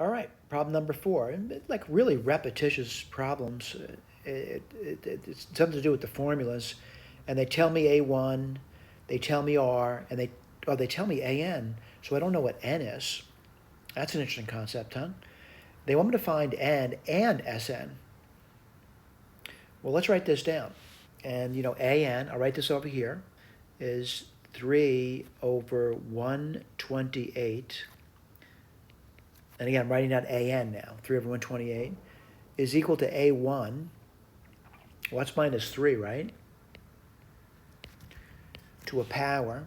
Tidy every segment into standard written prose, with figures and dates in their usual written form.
All right, problem number 4. And like really repetitious problems. It's something to do with the formulas. And they tell me A1, they tell me R, and they tell me AN. So I don't know what N is. That's an interesting concept, huh? They want me to find N and SN. Well, let's write this down. And, AN, I'll write this over here, is 3 over 128. And again, I'm writing down AN now, 3 over 128, is equal to A1. Well, that's minus 3, right? To a power,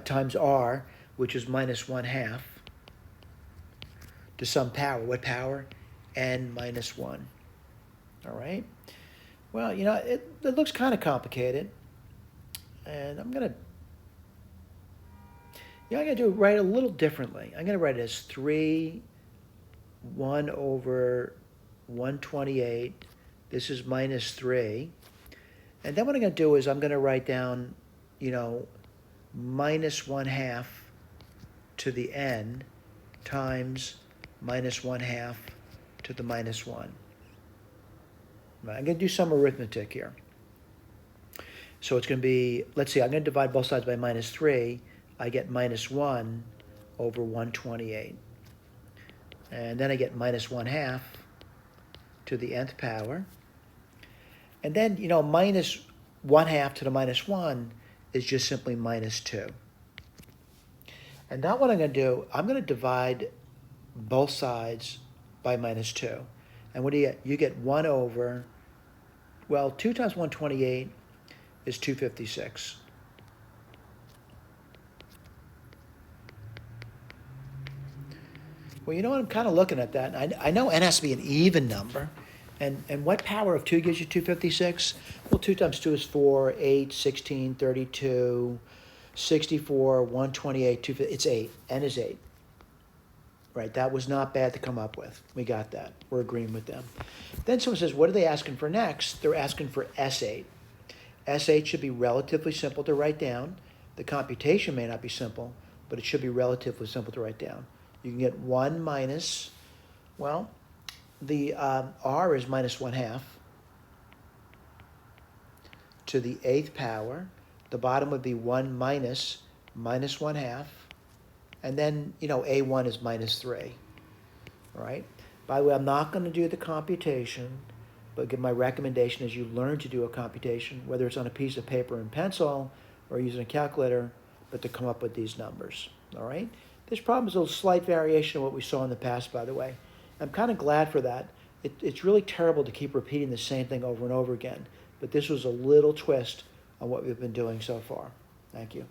times R, which is minus 1/2, to some power. What power? N minus 1. All right? Well, it looks kind of complicated. And I'm going to write it a little differently. I'm going to write it as 1 over 128. This is minus 3. And then what I'm going to do is I'm going to write down, minus 1/2 to the n times minus 1/2 to the minus 1. I'm going to do some arithmetic here. So it's going to be, let's see, I'm going to divide both sides by minus 3. I get minus 1 over 128. And then I get minus 1/2 to the nth power. And then, minus 1/2 to the minus 1 is just simply minus 2. And now what I'm going to do, I'm going to divide both sides by minus 2. And what do you get? You get 1 over, 2 times 128 is 256. Well, I'm kind of looking at that. I know n has to be an even number. And what power of 2 gives you 256? Well, 2 times 2 is 4, 8, 16, 32, 64, 128, 250. It's 8. N is 8. Right, that was not bad to come up with. We got that. We're agreeing with them. Then someone says, what are they asking for next? They're asking for S8. S8 should be relatively simple to write down. The computation may not be simple, but it should be relatively simple to write down. You can get 1 minus, the R is minus 1/2 to the 8th power. The bottom would be 1 minus 1/2. And then, A1 is minus 3. All right? By the way, I'm not going to do the computation, but my recommendation is you learn to do a computation, whether it's on a piece of paper and pencil or using a calculator, but to come up with these numbers. All right? This problem is a slight variation of what we saw in the past, by the way. I'm kind of glad for that. It's really terrible to keep repeating the same thing over and over again, but this was a little twist on what we've been doing so far. Thank you.